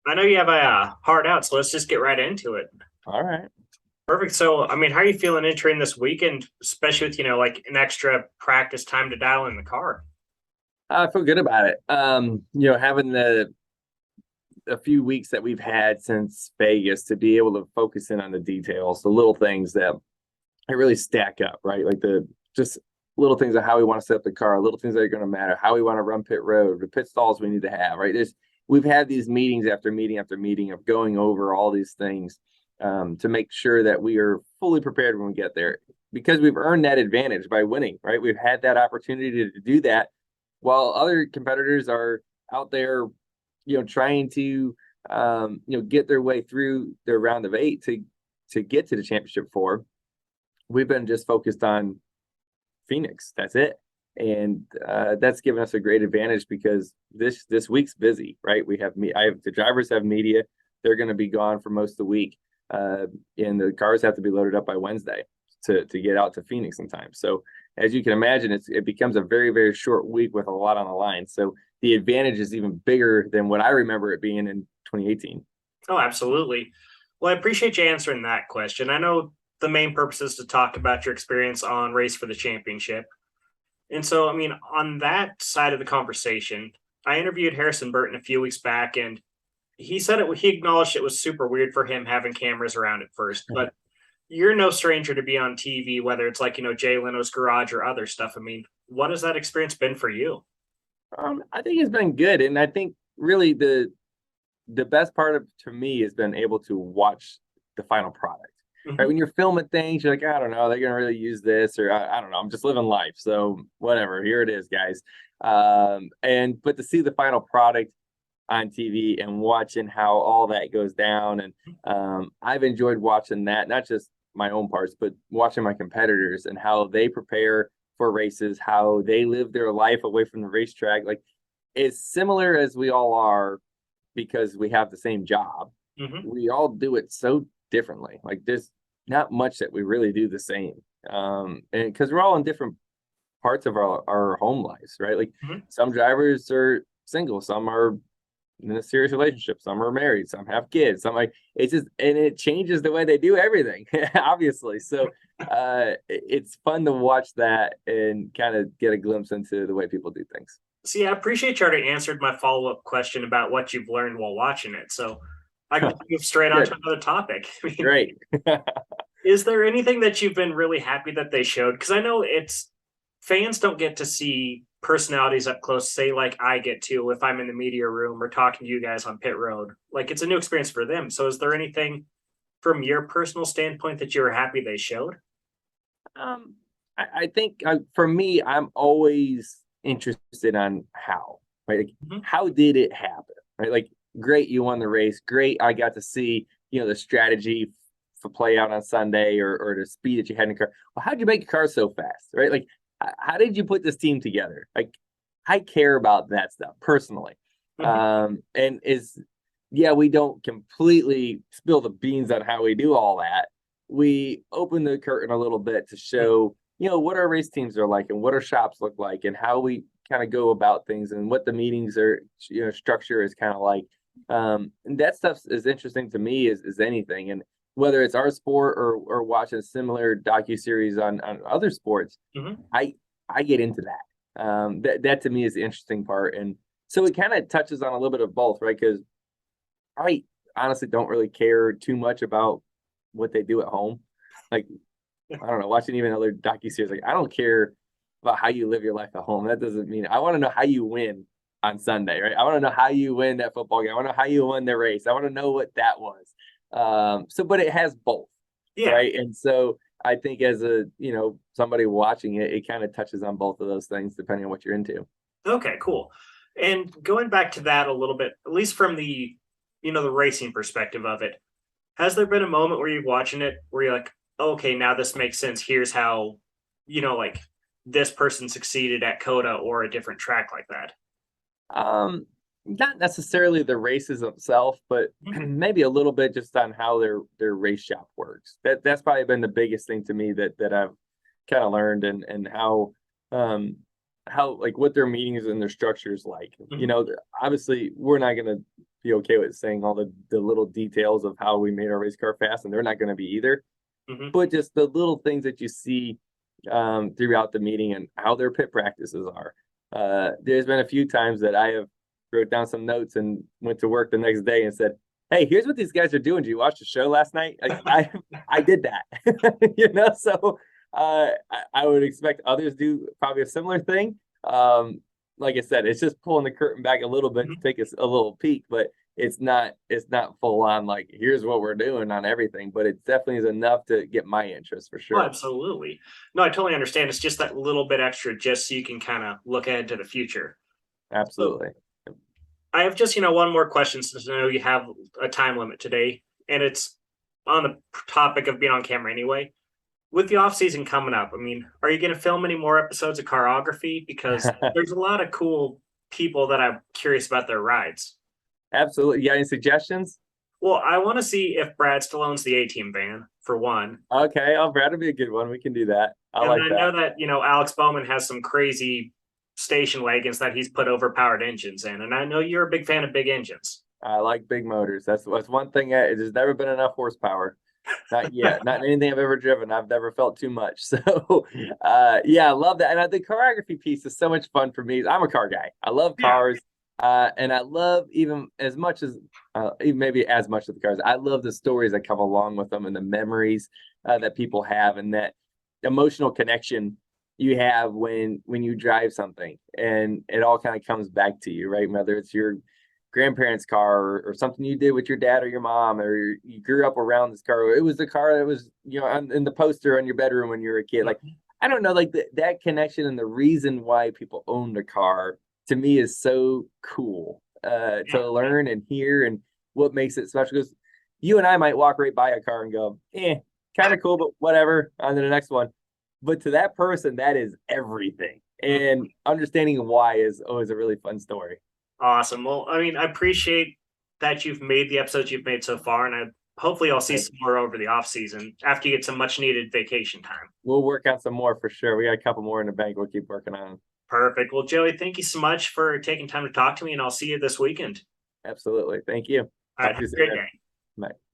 I know you have a hard out, so let's just get right into it. All right. Perfect. So, I mean, how are you feeling entering this weekend, especially with, like an extra practice time to dial in the car? I feel good about it. Having the a few weeks that we've had since Vegas to be able to focus in on the details, the little things that really stack up, right? Like the just little things of how we want to set up the car, little things that are going to matter, how we want to run pit road, the pit stalls we need to have, right? We've had these meetings after meeting after meeting of going over all these things to make sure that we are fully prepared when we get there because we've earned that advantage by winning, right? We've had that opportunity to do that while other competitors are out there, trying to, get their way through their round of eight to get to the championship four. We've been just focused on Phoenix. That's it. And that's given us a great advantage because this week's busy, right? We have me. I have the drivers have media. They're going to be gone for most of the week, and the cars have to be loaded up by Wednesday to get out to Phoenix in time. So as you can imagine, it becomes a very very short week with a lot on the line. So the advantage is even bigger than what I remember it being in 2018. Oh, absolutely. Well, I appreciate you answering that question. I know the main purpose is to talk about your experience on Race for the Championship. And so, I mean, on that side of the conversation, I interviewed Harrison Burton a few weeks back, and he acknowledged it was super weird for him having cameras around at first, but you're no stranger to be on TV, whether it's like, Jay Leno's Garage or other stuff. I mean, what has that experience been for you? I think it's been good, and I think really the best part of to me has been able to watch the final product. Right Mm-hmm. when you're filming things, you're like, I don't know, they're gonna really use this, or I don't know, I'm just living life, so whatever. Here it is, guys. And but to see the final product on TV and watching how all that goes down, and I've enjoyed watching that, not just my own parts, but watching my competitors and how they prepare for races, how they live their life away from the racetrack. Like, as similar as we all are because we have the same job, Mm-hmm. we all do it so differently. Like, there's not much that we really do the same. And because we're all in different parts of our home lives, right? Like, Mm-hmm. some drivers are single, some are in a serious relationship, some are married, some have kids, some like it's just, and it changes the way they do everything, obviously. So it's fun to watch that and kind of get a glimpse into the way people do things. See, I appreciate you already answered my follow up question about what you've learned while watching it. So I can move straight on to Good. another topic. I mean, Great. is there anything that you've been really happy that they showed? Because I know it's fans don't get to see personalities up close, say like I get to if I'm in the media room or talking to you guys on pit road. Like it's a new experience for them. So is there anything from your personal standpoint that you were happy they showed? um I think for me, I'm always interested on how, right? Like, Mm-hmm. how did it happen, right? Like, great, you won the race, great, I got to see, the strategy for play out on Sunday, or the speed that you had in the car. Well, how'd you make your car so fast, right? Like, how did you put this team together? Like, I care about that stuff personally. Mm-hmm. And yeah, we don't completely spill the beans on how we do all that. We open the curtain a little bit to show, what our race teams are like and what our shops look like and how we kind of go about things and what the meetings are, structure is kind of like. And that stuff is interesting to me as anything. And whether it's our sport or watching similar docu-series on other sports, Mm-hmm. I I get into that. That to me is the interesting part. And so it kind of touches on a little bit of both, right? Because I honestly don't really care too much about what they do at home. Like, I don't know, watching even other docu-series, like, I don't care about how you live your life at home. That doesn't mean, I want to know how you win on Sunday, right? I want to know how you win that football game. I want to know how you won the race. I want to know what that was. But it has both, Yeah. right? And so I think as a, somebody watching it, it kind of touches on both of those things depending on what you're into. Okay, cool. And going back to that a little bit, at least from the, the racing perspective of it, has there been a moment where you're watching it where you're like, okay, now this makes sense. Here's how, like this person succeeded at Coda or a different track like that? Not necessarily the races themselves, but Mhm. maybe a little bit just on how their race shop works. That's probably been the biggest thing to me that I've kind of learned, and how like what their meetings and their structures like. Mhm. Obviously we're not gonna be okay with saying all the little details of how we made our race car fast, and they're not going to be either. Hmm. But just the little things that you see throughout the meeting and how their pit practices are. There's been a few times that I have wrote down some notes and went to work the next day and said, "Hey, here's what these guys are doing. Did you watch the show last night?" I did that, So I would expect others do probably a similar thing. Like I said, it's just pulling the curtain back a little bit to take a little peek, but it's not full on like here's what we're doing on everything, but it definitely is enough to get my interest for Oh, sure. absolutely. No, I totally understand. It's just that little bit extra just so you can kind of look ahead to the future. So Absolutely. I have just, one more question since I know you have a time limit today, and it's on the topic of being on camera anyway. With the off season coming up, I mean, are you going to film any more episodes of Carography? Because there's a lot of cool people that I'm curious about their rides. Absolutely. You got any suggestions? Well, I want to see if Brad still owns the A Team van, for one. Okay, oh, Brad would be a good one. We can do that. I And then like I that. know that, Alex Bowman has some crazy station wagons that he's put overpowered engines in. And I know you're a big fan of big engines. I like big motors. That's one thing. There's never been enough horsepower. Not yet. Not in anything I've ever driven. I've never felt too much. So, yeah, I love that. And the choreography piece is so much fun for me. I'm a car guy. I love Yeah. cars. And I love even as much as even maybe as much of the cars. I love the stories that come along with them and the memories that people have and that emotional connection you have when you drive something and it all kind of comes back to you, right? Whether it's your grandparents' car or something you did with your dad or your mom, or you grew up around this car. It was the car that was, in the poster on your bedroom when you were a kid. Like, I don't know, like that connection and the reason why people owned a car to me is so cool Yeah. to learn and hear and what makes it special. Because you and I might walk right by a car and go, kind of cool, but whatever, on to the next one. But to that person, that is everything. And understanding why is always a really fun story. Awesome. Well, I mean, I appreciate that you've made the episodes you've made so far, and hopefully I'll see some more over the off season after you get some much needed vacation time. We'll work on some more for sure. We got a couple more in the bank. We'll keep working on them. Perfect. Well, Joey, thank you so much for taking time to talk to me, and I'll see you this weekend. Absolutely. Thank you. All right. Talk to Have you a soon, great man. day. Bye.